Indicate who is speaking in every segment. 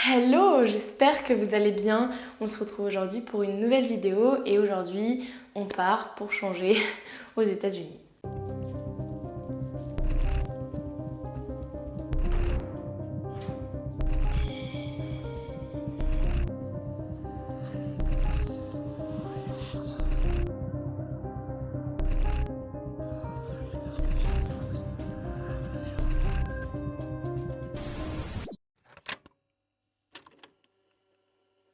Speaker 1: Hello, j'espère que vous allez bien. On se retrouve aujourd'hui pour une nouvelle vidéo et aujourd'hui on part pour changer aux États-Unis.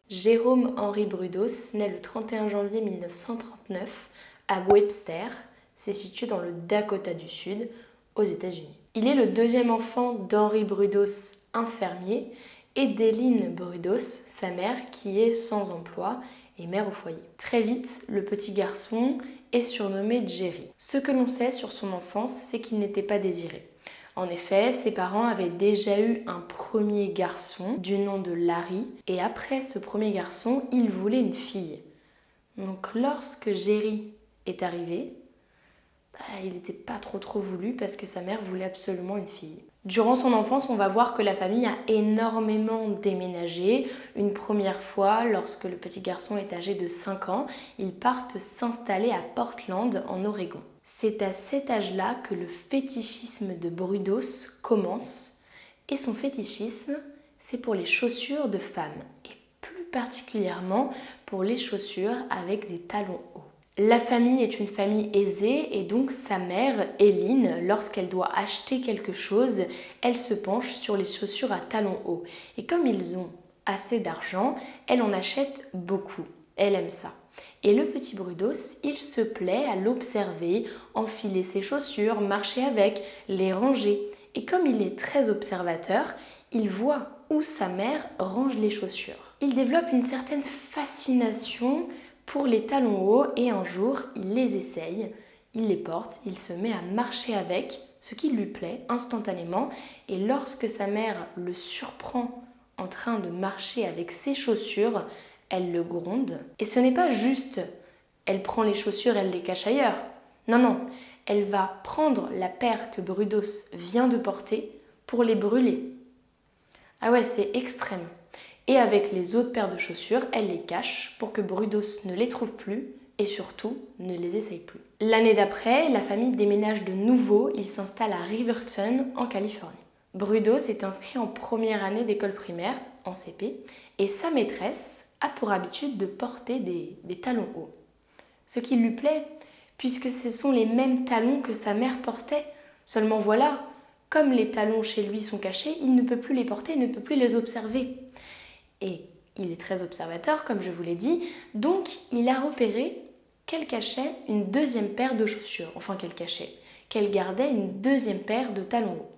Speaker 1: Jérôme Henry Brudos naît le 31 janvier 1939 à Webster, c'est situé dans le Dakota du Sud, aux États-Unis. Il est le deuxième enfant d'Henry Brudos, un fermier, et d'Eileen Brudos, sa mère, qui est sans emploi et mère au foyer. Très vite, le petit garçon est surnommé Jerry. Ce que l'on sait sur son enfance, c'est qu'il n'était pas désiré. En effet, ses parents avaient déjà eu un premier garçon du nom de Larry et après ce premier garçon, ils voulaient une fille. Donc lorsque Jerry est arrivé, il n'était pas trop voulu parce que sa mère voulait absolument une fille. Durant son enfance, on va voir que la famille a énormément déménagé. Une première fois, lorsque le petit garçon est âgé de 5 ans, ils partent s'installer à Portland, en Oregon. C'est à cet âge-là que le fétichisme de Brudos commence. Et son fétichisme, c'est pour les chaussures de femmes. Et plus particulièrement pour les chaussures avec des talons hauts. La famille est une famille aisée et donc sa mère, Eileen, lorsqu'elle doit acheter quelque chose, elle se penche sur les chaussures à talons hauts. Et comme ils ont assez d'argent, elle en achète beaucoup. Elle aime ça. Et le petit Brudos, il se plaît à l'observer, enfiler ses chaussures, marcher avec, les ranger. Et comme il est très observateur, il voit où sa mère range les chaussures. Il développe une certaine fascination pour les talons hauts et un jour, il les essaye, il les porte, il se met à marcher avec, ce qui lui plaît instantanément. Et lorsque sa mère le surprend en train de marcher avec ses chaussures, elle le gronde. Et ce n'est pas juste, elle prend les chaussures, elle les cache ailleurs. Non, elle va prendre la paire que Brudos vient de porter pour les brûler. Ah ouais, c'est extrême. Et avec les autres paires de chaussures, elle les cache pour que Brudos ne les trouve plus et surtout ne les essaye plus. L'année d'après, la famille déménage de nouveau, ils s'installent à Riverton en Californie. Brudos est inscrit en première année d'école primaire, en CP, et sa maîtresse a pour habitude de porter des talons hauts. Ce qui lui plaît, puisque ce sont les mêmes talons que sa mère portait. Seulement voilà, comme les talons chez lui sont cachés, il ne peut plus les porter, il ne peut plus les observer. Et il est très observateur, comme je vous l'ai dit, donc il a repéré qu'elle cachait une deuxième paire de chaussures, qu'elle gardait une deuxième paire de talons hauts.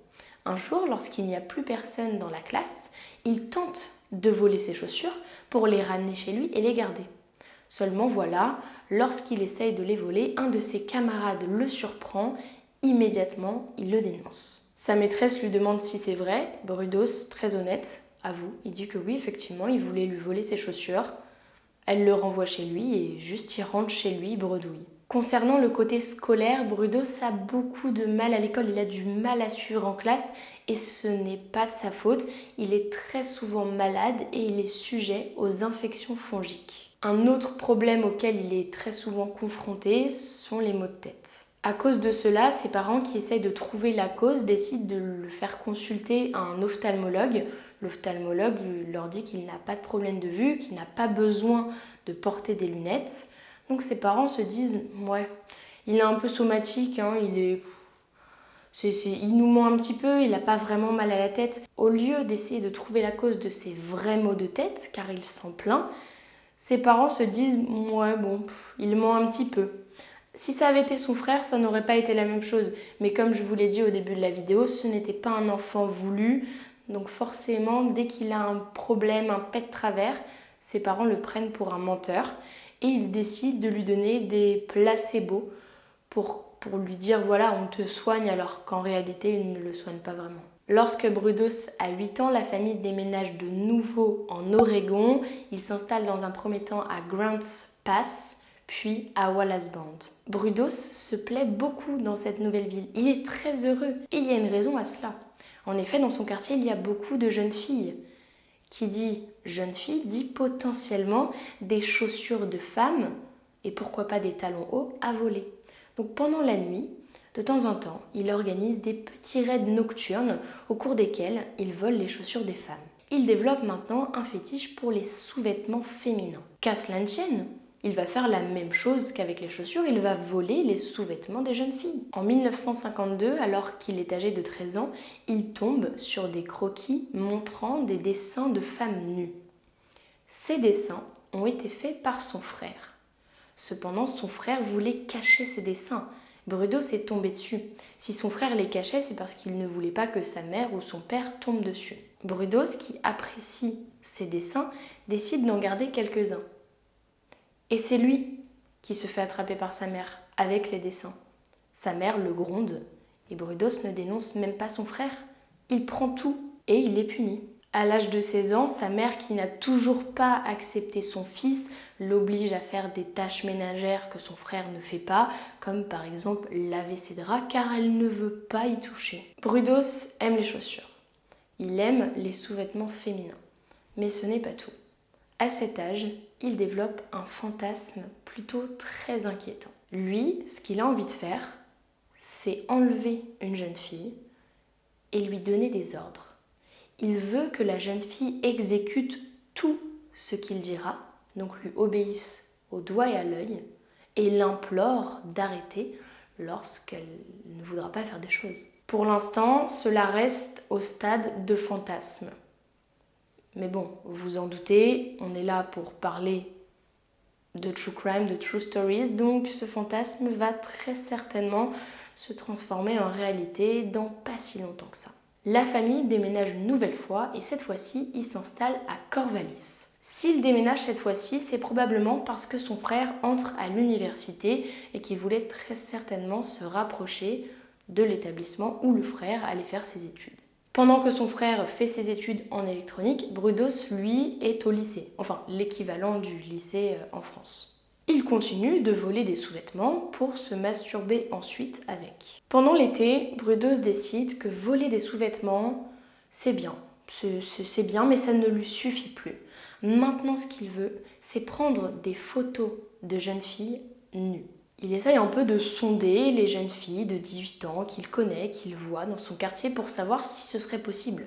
Speaker 1: Un jour, lorsqu'il n'y a plus personne dans la classe, il tente de voler ses chaussures pour les ramener chez lui et les garder. Seulement voilà, lorsqu'il essaye de les voler, un de ses camarades le surprend, immédiatement il le dénonce. Sa maîtresse lui demande si c'est vrai, Brudos, très honnête, avoue, il dit que oui, effectivement, il voulait lui voler ses chaussures. Elle le renvoie chez lui et juste il rentre chez lui, bredouille. Concernant le côté scolaire, Brudos a beaucoup de mal à l'école, il a du mal à suivre en classe et ce n'est pas de sa faute. Il est très souvent malade et il est sujet aux infections fongiques. Un autre problème auquel il est très souvent confronté sont les maux de tête. À cause de cela, ses parents qui essayent de trouver la cause décident de le faire consulter à un ophtalmologue. L'ophtalmologue leur dit qu'il n'a pas de problème de vue, qu'il n'a pas besoin de porter des lunettes. Donc ses parents se disent « ouais, il est un peu somatique, hein, il nous ment un petit peu, il n'a pas vraiment mal à la tête. » Au lieu d'essayer de trouver la cause de ses vrais maux de tête, car il s'en plaint, ses parents se disent « ouais, bon, il ment un petit peu. » Si ça avait été son frère, ça n'aurait pas été la même chose. Mais comme je vous l'ai dit au début de la vidéo, ce n'était pas un enfant voulu. Donc forcément, dès qu'il a un problème, un pet de travers, ses parents le prennent pour un menteur. Et ils décident de lui donner des placebos pour lui dire voilà, on te soigne alors qu'en réalité, ils ne le soignent pas vraiment. Lorsque Brudos a 8 ans, la famille déménage de nouveau en Oregon. Il s'installe dans un premier temps à Grants Pass, puis à Wallace Band. Brudos se plaît beaucoup dans cette nouvelle ville. Il est très heureux et il y a une raison à cela. En effet, dans son quartier, il y a beaucoup de jeunes filles Qui dit jeune fille dit potentiellement des chaussures de femme et pourquoi pas des talons hauts à voler. Donc pendant la nuit, de temps en temps, il organise des petits raids nocturnes au cours desquels il vole les chaussures des femmes. Il développe maintenant un fétiche pour les sous-vêtements féminins. Qu'à cela ne tienne, il va faire la même chose qu'avec les chaussures, il va voler les sous-vêtements des jeunes filles. En 1952, alors qu'il est âgé de 13 ans, il tombe sur des croquis montrant des dessins de femmes nues. Ces dessins ont été faits par son frère. Cependant, son frère voulait cacher ces dessins. Brudos est tombé dessus. Si son frère les cachait, c'est parce qu'il ne voulait pas que sa mère ou son père tombent dessus. Brudos, qui apprécie ces dessins, décide d'en garder quelques-uns. Et c'est lui qui se fait attraper par sa mère avec les dessins. Sa mère le gronde et Brudos ne dénonce même pas son frère. Il prend tout et il est puni. À l'âge de 16 ans, sa mère, qui n'a toujours pas accepté son fils, l'oblige à faire des tâches ménagères que son frère ne fait pas, comme par exemple laver ses draps, car elle ne veut pas y toucher. Brudos aime les chaussures. Il aime les sous-vêtements féminins. Mais ce n'est pas tout. À cet âge, il développe un fantasme plutôt très inquiétant. Lui, ce qu'il a envie de faire, c'est enlever une jeune fille et lui donner des ordres. Il veut que la jeune fille exécute tout ce qu'il dira, donc lui obéisse au doigt et à l'œil, et l'implore d'arrêter lorsqu'elle ne voudra pas faire des choses. Pour l'instant, cela reste au stade de fantasme. Mais bon, vous en doutez, on est là pour parler de true crime, de true stories, donc ce fantasme va très certainement se transformer en réalité dans pas si longtemps que ça. La famille déménage une nouvelle fois et cette fois-ci, il s'installe à Corvallis. S'il déménage cette fois-ci, c'est probablement parce que son frère entre à l'université et qu'il voulait très certainement se rapprocher de l'établissement où le frère allait faire ses études. Pendant que son frère fait ses études en électronique, Brudos, lui, est au lycée, enfin l'équivalent du lycée en France. Il continue de voler des sous-vêtements pour se masturber ensuite avec. Pendant l'été, Brudos décide que voler des sous-vêtements, c'est bien. C'est bien, mais ça ne lui suffit plus. Maintenant, ce qu'il veut, c'est prendre des photos de jeunes filles nues. Il essaye un peu de sonder les jeunes filles de 18 ans qu'il connaît, qu'il voit dans son quartier pour savoir si ce serait possible.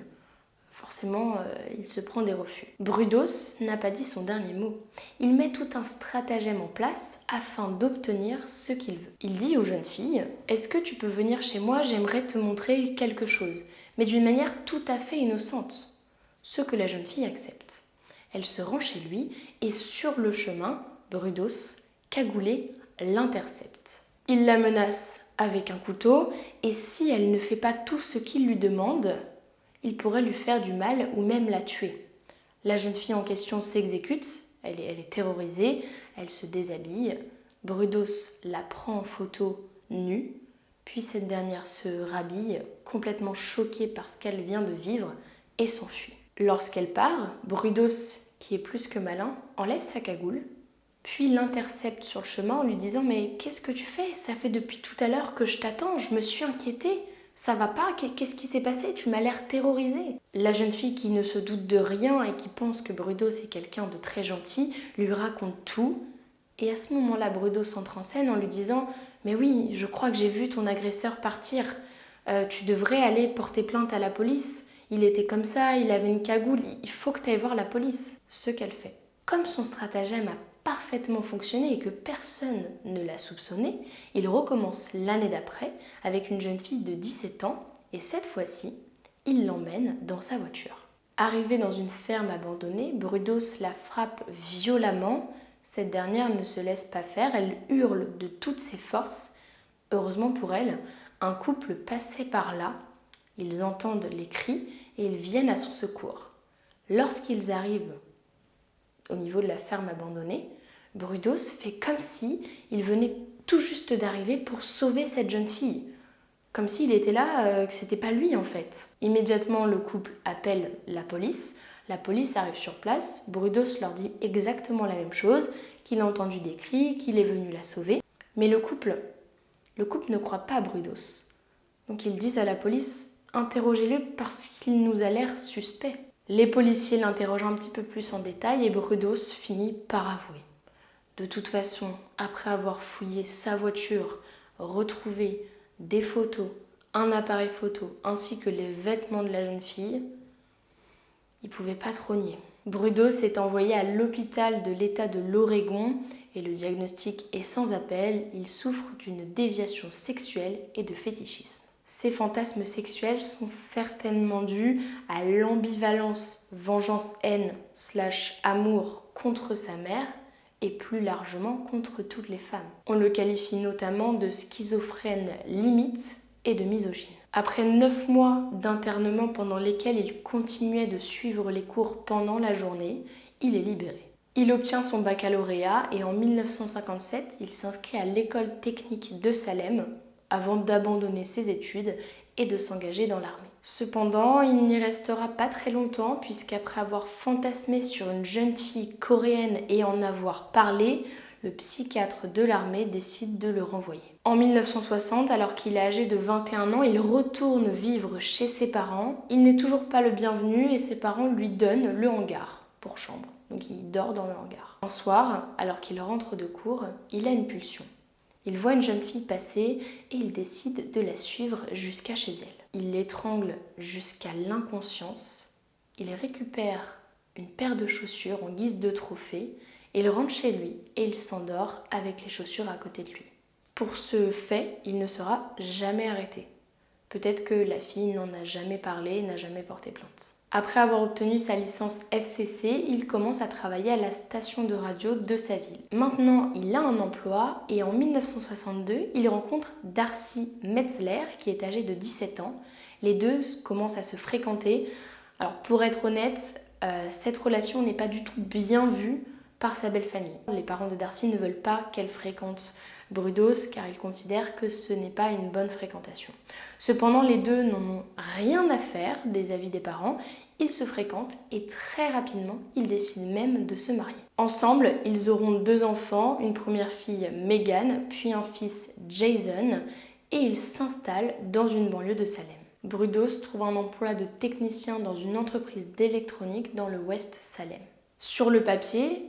Speaker 1: Forcément, il se prend des refus. Brudos n'a pas dit son dernier mot. Il met tout un stratagème en place afin d'obtenir ce qu'il veut. Il dit aux jeunes filles « Est-ce que tu peux venir chez moi? J'aimerais te montrer quelque chose. » Mais d'une manière tout à fait innocente. Ce que la jeune fille accepte. Elle se rend chez lui et sur le chemin, Brudos, cagoulé, l'intercepte. Il la menace avec un couteau et si elle ne fait pas tout ce qu'il lui demande, il pourrait lui faire du mal ou même la tuer. La jeune fille en question s'exécute, elle est terrorisée, elle se déshabille. Brudos la prend en photo nue, puis cette dernière se rhabille, complètement choquée par ce qu'elle vient de vivre, et s'enfuit. Lorsqu'elle part, Brudos, qui est plus que malin, enlève sa cagoule, puis l'intercepte sur le chemin en lui disant « Mais qu'est-ce que tu fais? Ça fait depuis tout à l'heure que je t'attends, je me suis inquiétée. Ça va pas? Qu'est-ce qui s'est passé? Tu m'as l'air terrorisée. » La jeune fille qui ne se doute de rien et qui pense que Brudos est quelqu'un de très gentil lui raconte tout. Et à ce moment-là, Brudos entre en scène en lui disant « Mais oui, je crois que j'ai vu ton agresseur partir. Tu devrais aller porter plainte à la police. Il était comme ça, il avait une cagoule, il faut que tu ailles voir la police. » Ce qu'elle fait. Comme son stratagème a parfaitement fonctionné et que personne ne l'a soupçonné, il recommence l'année d'après avec une jeune fille de 17 ans et cette fois-ci, il l'emmène dans sa voiture. Arrivé dans une ferme abandonnée, Brudos la frappe violemment. Cette dernière ne se laisse pas faire, elle hurle de toutes ses forces. Heureusement pour elle, un couple passait par là. Ils entendent les cris et ils viennent à son secours. Lorsqu'ils arrivent au niveau de la ferme abandonnée, Brudos fait comme si il venait tout juste d'arriver pour sauver cette jeune fille. Comme s'il était là, que c'était pas lui en fait. Immédiatement, le couple appelle la police. La police arrive sur place. Brudos leur dit exactement la même chose, qu'il a entendu des cris, qu'il est venu la sauver. Mais le couple ne croit pas Brudos. Donc ils disent à la police « Interrogez-le parce qu'il nous a l'air suspect ». Les policiers l'interrogent un petit peu plus en détail et Brudos finit par avouer. De toute façon, après avoir fouillé sa voiture, retrouvé des photos, un appareil photo ainsi que les vêtements de la jeune fille, il ne pouvait pas trop nier. Brudos est envoyé à l'hôpital de l'État de l'Oregon et le diagnostic est sans appel, il souffre d'une déviation sexuelle et de fétichisme. Ces fantasmes sexuels sont certainement dus à l'ambivalence vengeance-haine / amour contre sa mère et plus largement contre toutes les femmes. On le qualifie notamment de schizophrène limite et de misogyne. Après 9 mois d'internement pendant lesquels il continuait de suivre les cours pendant la journée, il est libéré. Il obtient son baccalauréat et en 1957, il s'inscrit à l'école technique de Salem avant d'abandonner ses études et de s'engager dans l'armée. Cependant, il n'y restera pas très longtemps puisqu'après avoir fantasmé sur une jeune fille coréenne et en avoir parlé, le psychiatre de l'armée décide de le renvoyer. En 1960, alors qu'il est âgé de 21 ans, il retourne vivre chez ses parents. Il n'est toujours pas le bienvenu et ses parents lui donnent le hangar pour chambre. Donc il dort dans le hangar. Un soir, alors qu'il rentre de cours, il a une pulsion. Il voit une jeune fille passer et il décide de la suivre jusqu'à chez elle. Il l'étrangle jusqu'à l'inconscience. Il récupère une paire de chaussures en guise de trophée. Il rentre chez lui et il s'endort avec les chaussures à côté de lui. Pour ce fait, il ne sera jamais arrêté. Peut-être que la fille n'en a jamais parlé, n'a jamais porté plainte. Après avoir obtenu sa licence FCC, il commence à travailler à la station de radio de sa ville. Maintenant, il a un emploi et en 1962, il rencontre Darcy Metzler qui est âgée de 17 ans. Les deux commencent à se fréquenter. Alors pour être honnête, cette relation n'est pas du tout bien vue par sa belle famille. Les parents de Darcy ne veulent pas qu'elle fréquente Brudos car ils considèrent que ce n'est pas une bonne fréquentation. Cependant, les deux n'en ont rien à faire des avis des parents. Ils se fréquentent et très rapidement, ils décident même de se marier. Ensemble, ils auront 2 enfants, une première fille Megan, puis un fils Jason, et ils s'installent dans une banlieue de Salem. Brudos trouve un emploi de technicien dans une entreprise d'électronique dans le West Salem. Sur le papier,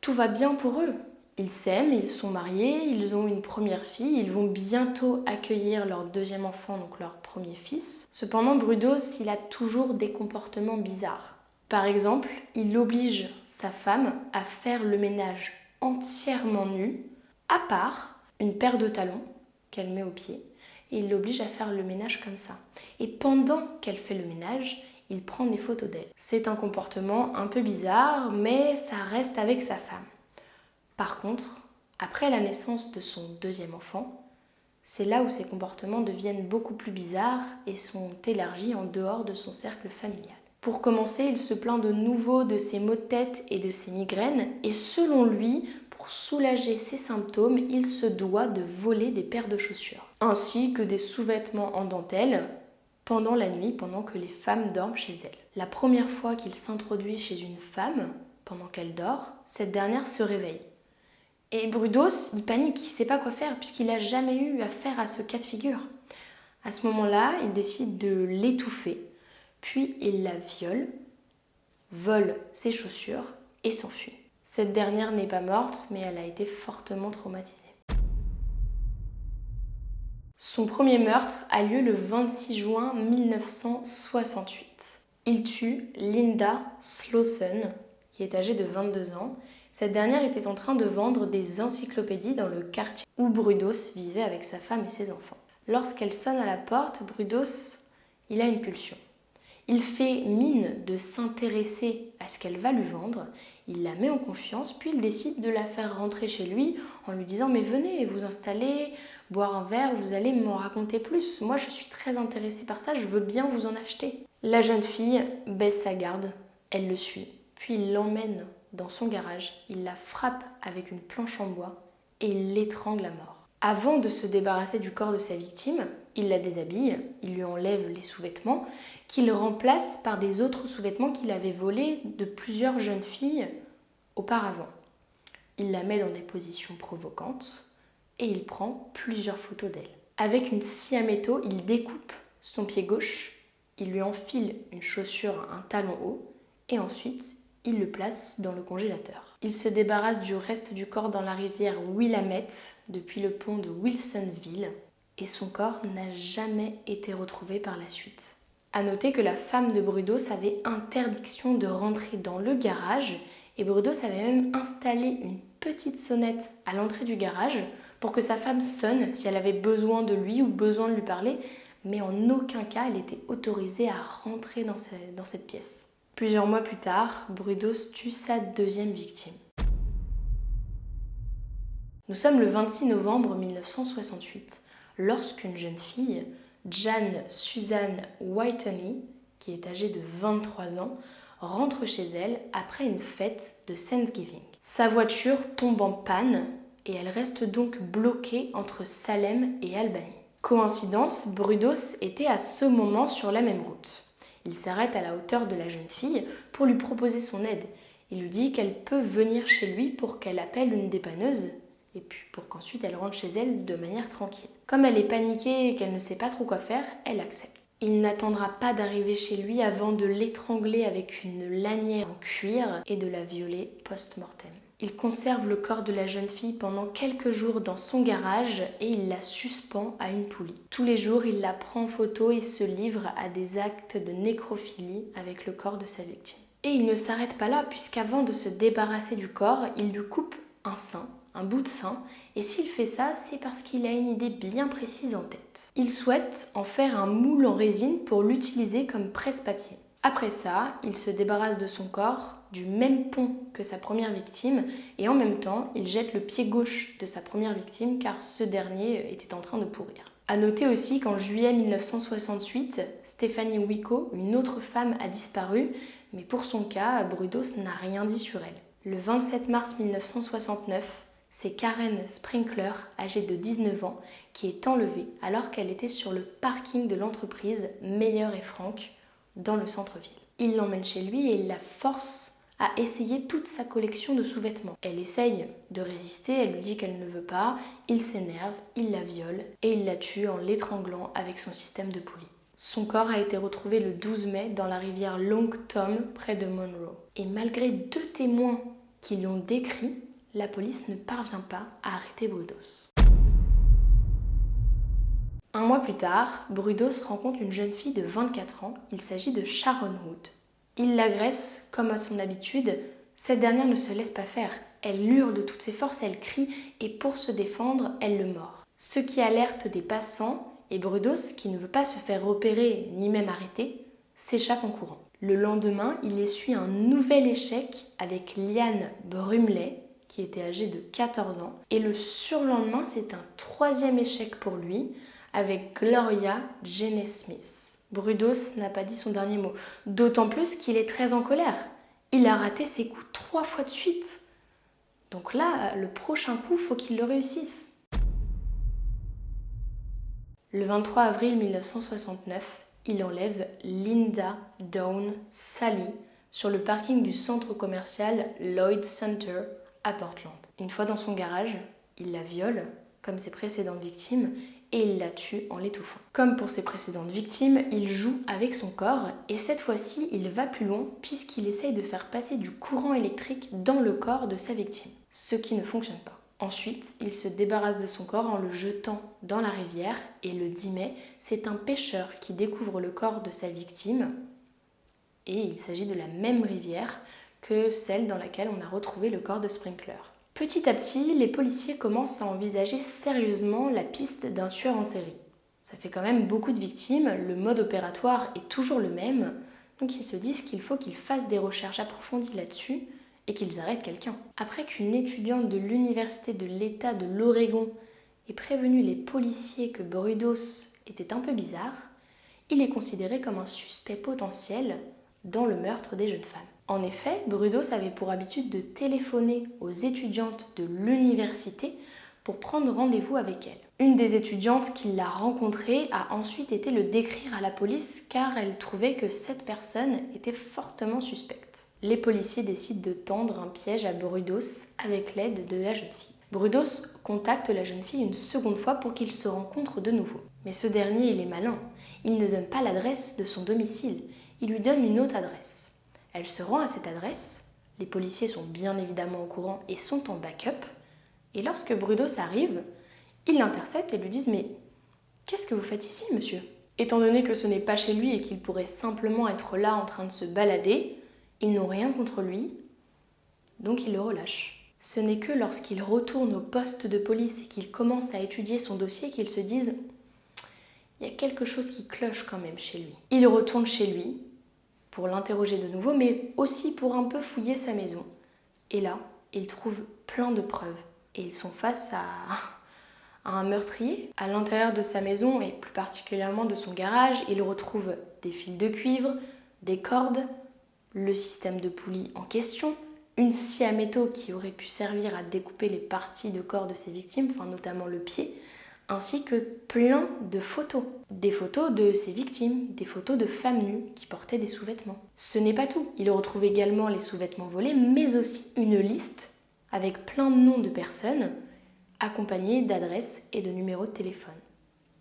Speaker 1: tout va bien pour eux. Ils s'aiment, ils sont mariés, ils ont une première fille, ils vont bientôt accueillir leur deuxième enfant, donc leur premier fils. Cependant, Brudos, il a toujours des comportements bizarres. Par exemple, il oblige sa femme à faire le ménage entièrement nue, à part une paire de talons qu'elle met aux pieds, et il l'oblige à faire le ménage comme ça. Et pendant qu'elle fait le ménage, il prend des photos d'elle. C'est un comportement un peu bizarre, mais ça reste avec sa femme. Par contre, après la naissance de son deuxième enfant, c'est là où ses comportements deviennent beaucoup plus bizarres et sont élargis en dehors de son cercle familial. Pour commencer, il se plaint de nouveau de ses maux de tête et de ses migraines et selon lui, pour soulager ses symptômes, il se doit de voler des paires de chaussures, ainsi que des sous-vêtements en dentelle pendant la nuit, pendant que les femmes dorment chez elles. La première fois qu'il s'introduit chez une femme, pendant qu'elle dort, cette dernière se réveille. Et Brudos, il panique, il ne sait pas quoi faire puisqu'il n'a jamais eu affaire à ce cas de figure. À ce moment-là, il décide de l'étouffer, puis il la viole, vole ses chaussures et s'enfuit. Cette dernière n'est pas morte, mais elle a été fortement traumatisée. Son premier meurtre a lieu le 26 juin 1968. Il tue Linda Slauson, qui est âgée de 22 ans. Cette dernière était en train de vendre des encyclopédies dans le quartier où Brudos vivait avec sa femme et ses enfants. Lorsqu'elle sonne à la porte, Brudos, il a une pulsion. Il fait mine de s'intéresser à ce qu'elle va lui vendre, il la met en confiance, puis il décide de la faire rentrer chez lui en lui disant « Mais venez vous installer, boire un verre, vous allez m'en raconter plus. Moi je suis très intéressée par ça, je veux bien vous en acheter. » La jeune fille baisse sa garde, elle le suit, puis il l'emmène dans son garage, il la frappe avec une planche en bois et il l'étrangle à mort. Avant de se débarrasser du corps de sa victime, il la déshabille, il lui enlève les sous-vêtements qu'il remplace par des autres sous-vêtements qu'il avait volés de plusieurs jeunes filles auparavant. Il la met dans des positions provocantes et il prend plusieurs photos d'elle. Avec une scie à métaux, il découpe son pied gauche, il lui enfile une chaussure, un talon haut et ensuite il le place dans le congélateur. Il se débarrasse du reste du corps dans la rivière Willamette depuis le pont de Wilsonville et son corps n'a jamais été retrouvé par la suite. À noter que la femme de Brudos avait interdiction de rentrer dans le garage et Brudos avait même installé une petite sonnette à l'entrée du garage pour que sa femme sonne si elle avait besoin de lui ou besoin de lui parler, mais en aucun cas elle était autorisée à rentrer dans cette pièce. Plusieurs mois plus tard, Brudos tue sa deuxième victime. Nous sommes le 26 novembre 1968, lorsqu'une jeune fille, Jan Susan Whitney, qui est âgée de 23 ans, rentre chez elle après une fête de Thanksgiving. Sa voiture tombe en panne et elle reste donc bloquée entre Salem et Albany. Coïncidence, Brudos était à ce moment sur la même route. Il s'arrête à la hauteur de la jeune fille pour lui proposer son aide. Il lui dit qu'elle peut venir chez lui pour qu'elle appelle une dépanneuse et puis pour qu'ensuite elle rentre chez elle de manière tranquille. Comme elle est paniquée et qu'elle ne sait pas trop quoi faire, elle accepte. Il n'attendra pas d'arriver chez lui avant de l'étrangler avec une lanière en cuir et de la violer post-mortem. Il conserve le corps de la jeune fille pendant quelques jours dans son garage et il la suspend à une poulie. Tous les jours, il la prend en photo et se livre à des actes de nécrophilie avec le corps de sa victime. Et il ne s'arrête pas là puisqu'avant de se débarrasser du corps, il lui coupe un sein, un bout de sein, et s'il fait ça, c'est parce qu'il a une idée bien précise en tête. Il souhaite en faire un moule en résine pour l'utiliser comme presse-papier. Après ça, il se débarrasse de son corps, du même pont que sa première victime, et en même temps, il jette le pied gauche de sa première victime car ce dernier était en train de pourrir. A noter aussi qu'en juillet 1968, Stephanie Wico, une autre femme, a disparu, mais pour son cas, Brudos n'a rien dit sur elle. Le 27 mars 1969, c'est Karen Sprinkler, âgée de 19 ans, qui est enlevée alors qu'elle était sur le parking de l'entreprise Meyer et Frank, dans le centre-ville. Il l'emmène chez lui et il la force à essayer toute sa collection de sous-vêtements. Elle essaye de résister, elle lui dit qu'elle ne veut pas, il s'énerve, il la viole et il la tue en l'étranglant avec son système de poulie. Son corps a été retrouvé le 12 mai dans la rivière Long Tom près de Monroe. Et malgré 2 témoins qui l'ont décrit, la police ne parvient pas à arrêter Brudos. Un mois plus tard, Brudos rencontre une jeune fille de 24 ans, il s'agit de Sharon Wood. Il l'agresse comme à son habitude, cette dernière ne se laisse pas faire. Elle hurle de toutes ses forces, elle crie et pour se défendre, elle le mord. Ce qui alerte des passants et Brudos, qui ne veut pas se faire repérer ni même arrêter, s'échappe en courant. Le lendemain, il essuie un nouvel échec avec Liane Brumley, qui était âgée de 14 ans. Et le surlendemain, c'est un 3e échec pour lui, avec Gloria Jane Smith. Brudos n'a pas dit son dernier mot, d'autant plus qu'il est très en colère. Il a raté ses coups 3 fois de suite. Donc là, le prochain coup, faut qu'il le réussisse. Le 23 avril 1969, il enlève Linda Dawn Sally sur le parking du centre commercial Lloyd Center à Portland. Une fois dans son garage, il la viole, comme ses précédentes victimes, et il la tue en l'étouffant. Comme pour ses précédentes victimes, il joue avec son corps et cette fois-ci, il va plus loin puisqu'il essaye de faire passer du courant électrique dans le corps de sa victime, ce qui ne fonctionne pas. Ensuite, il se débarrasse de son corps en le jetant dans la rivière et le 10 mai, c'est un pêcheur qui découvre le corps de sa victime et il s'agit de la même rivière que celle dans laquelle on a retrouvé le corps de Sprinkler. Petit à petit, les policiers commencent à envisager sérieusement la piste d'un tueur en série. Ça fait quand même beaucoup de victimes, le mode opératoire est toujours le même, donc ils se disent qu'il faut qu'ils fassent des recherches approfondies là-dessus et qu'ils arrêtent quelqu'un. Après qu'une étudiante de l'université de l'État de l'Oregon ait prévenu les policiers que Brudos était un peu bizarre, il est considéré comme un suspect potentiel dans le meurtre des jeunes femmes. En effet, Brudos avait pour habitude de téléphoner aux étudiantes de l'université pour prendre rendez-vous avec elles. Une des étudiantes qui l'a rencontré a ensuite été le décrire à la police car elle trouvait que cette personne était fortement suspecte. Les policiers décident de tendre un piège à Brudos avec l'aide de la jeune fille. Brudos contacte la jeune fille une seconde fois pour qu'ils se rencontrent de nouveau. Mais ce dernier, il est malin. Il ne donne pas l'adresse de son domicile, il lui donne une autre adresse. Elle se rend à cette adresse, les policiers sont bien évidemment au courant et sont en backup, et lorsque Brudos arrive, ils l'interceptent et lui disent « Mais qu'est-ce que vous faites ici, monsieur ?» Étant donné que ce n'est pas chez lui et qu'il pourrait simplement être là en train de se balader, ils n'ont rien contre lui, donc ils le relâchent. Ce n'est que lorsqu'il retourne au poste de police et qu'il commence à étudier son dossier qu'ils se disent « Il y a quelque chose qui cloche quand même chez lui ». Il retourne chez lui pour l'interroger de nouveau, mais aussi pour un peu fouiller sa maison. Et là, ils trouvent plein de preuves. Et ils sont face à un meurtrier. À l'intérieur de sa maison, et plus particulièrement de son garage, ils retrouvent des fils de cuivre, des cordes, le système de poulie en question, une scie à métaux qui aurait pu servir à découper les parties de corps de ses victimes, enfin notamment le pied, ainsi que plein de photos. Des photos de ses victimes, des photos de femmes nues qui portaient des sous-vêtements. Ce n'est pas tout. Il retrouve également les sous-vêtements volés, mais aussi une liste avec plein de noms de personnes, accompagnées d'adresses et de numéros de téléphone.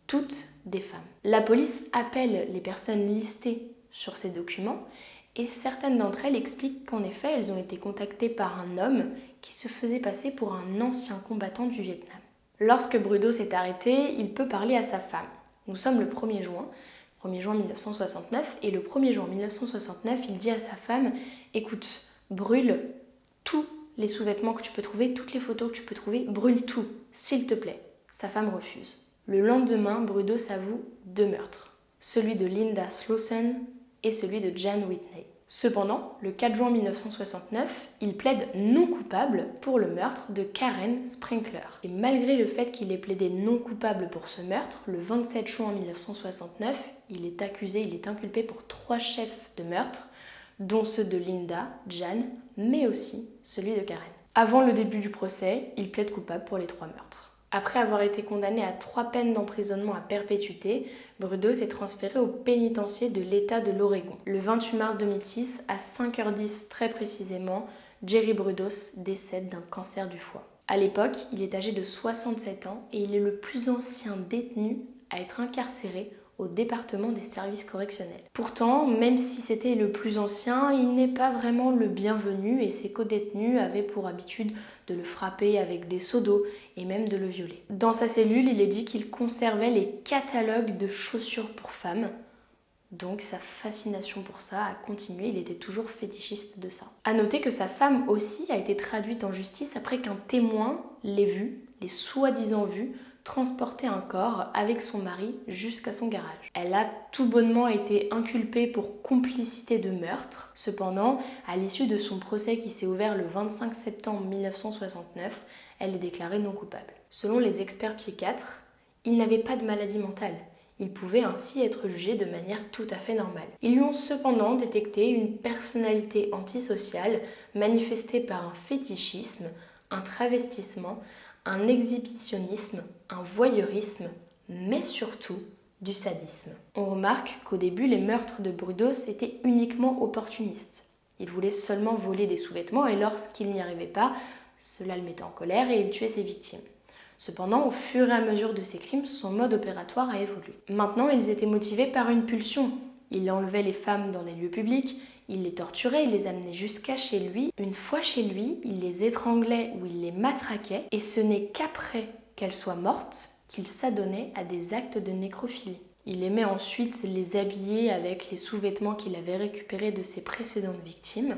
Speaker 1: Toutes des femmes. La police appelle les personnes listées sur ces documents et certaines d'entre elles expliquent qu'en effet, elles ont été contactées par un homme qui se faisait passer pour un ancien combattant du Vietnam. Lorsque Brudos est arrêté, il peut parler à sa femme. Nous sommes le 1er juin 1969, et le 1er juin 1969, il dit à sa femme « Écoute, brûle tous les sous-vêtements que tu peux trouver, toutes les photos que tu peux trouver, brûle tout, s'il te plaît ». Sa femme refuse. Le lendemain, Brudos avoue 2 meurtres, celui de Linda Slauson et celui de Jan Whitney. Cependant, le 4 juin 1969, il plaide non coupable pour le meurtre de Karen Sprinkler. Et malgré le fait qu'il ait plaidé non coupable pour ce meurtre, le 27 juin 1969, il est inculpé pour 3 chefs de meurtre, dont ceux de Linda, Jan, mais aussi celui de Karen. Avant le début du procès, il plaide coupable pour les 3 meurtres. Après avoir été condamné à 3 peines d'emprisonnement à perpétuité, Brudos est transféré au pénitencier de l'État de l'Oregon. Le 28 mars 2006, à 5h10 très précisément, Jerry Brudos décède d'un cancer du foie. À l'époque, il est âgé de 67 ans et il est le plus ancien détenu à être incarcéré au département des services correctionnels. Pourtant, même si c'était le plus ancien, il n'est pas vraiment le bienvenu et ses codétenus avaient pour habitude de le frapper avec des seaux d'eau et même de le violer. Dans sa cellule, il est dit qu'il conservait les catalogues de chaussures pour femmes, donc sa fascination pour ça a continué, il était toujours fétichiste de ça. À noter que sa femme aussi a été traduite en justice après qu'un témoin l'ait soi-disant vu, transporter un corps avec son mari jusqu'à son garage. Elle a tout bonnement été inculpée pour complicité de meurtre. Cependant, à l'issue de son procès qui s'est ouvert le 25 septembre 1969, elle est déclarée non coupable. Selon les experts psychiatres, il n'avait pas de maladie mentale. Il pouvait ainsi être jugé de manière tout à fait normale. Ils lui ont cependant détecté une personnalité antisociale manifestée par un fétichisme, un travestissement, un exhibitionnisme, un voyeurisme, mais surtout du sadisme. On remarque qu'au début, les meurtres de Brudos étaient uniquement opportunistes. Il voulait seulement voler des sous-vêtements et lorsqu'il n'y arrivait pas, cela le mettait en colère et il tuait ses victimes. Cependant, au fur et à mesure de ses crimes, son mode opératoire a évolué. Maintenant, ils étaient motivés par une pulsion. Il enlevait les femmes dans les lieux publics, il les torturait, il les amenait jusqu'à chez lui. Une fois chez lui, il les étranglait ou il les matraquait. Et ce n'est qu'après qu'elles soient mortes qu'il s'adonnait à des actes de nécrophilie. Il aimait ensuite les habiller avec les sous-vêtements qu'il avait récupérés de ses précédentes victimes.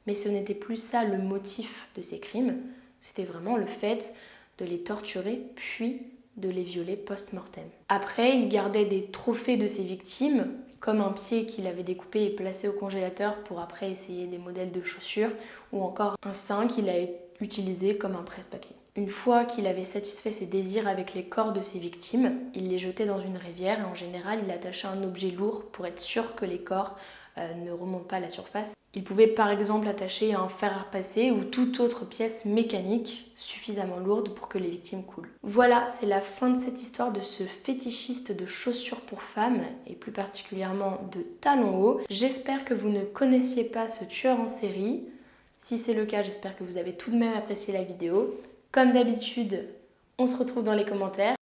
Speaker 1: Mais ce n'était plus ça le motif de ses crimes, c'était vraiment le fait de les torturer puis de les violer post-mortem. Après, il gardait des trophées de ses victimes, comme un pied qu'il avait découpé et placé au congélateur pour après essayer des modèles de chaussures, ou encore un sein qu'il a utilisé comme un presse-papier. Une fois qu'il avait satisfait ses désirs avec les corps de ses victimes, il les jetait dans une rivière et en général il attachait un objet lourd pour être sûr que les corps ne remontent pas à la surface. Il pouvait par exemple attacher un fer à repasser ou toute autre pièce mécanique suffisamment lourde pour que les victimes coulent. Voilà, c'est la fin de cette histoire de ce fétichiste de chaussures pour femmes et plus particulièrement de talons hauts. J'espère que vous ne connaissiez pas ce tueur en série. Si c'est le cas, j'espère que vous avez tout de même apprécié la vidéo. Comme d'habitude, on se retrouve dans les commentaires.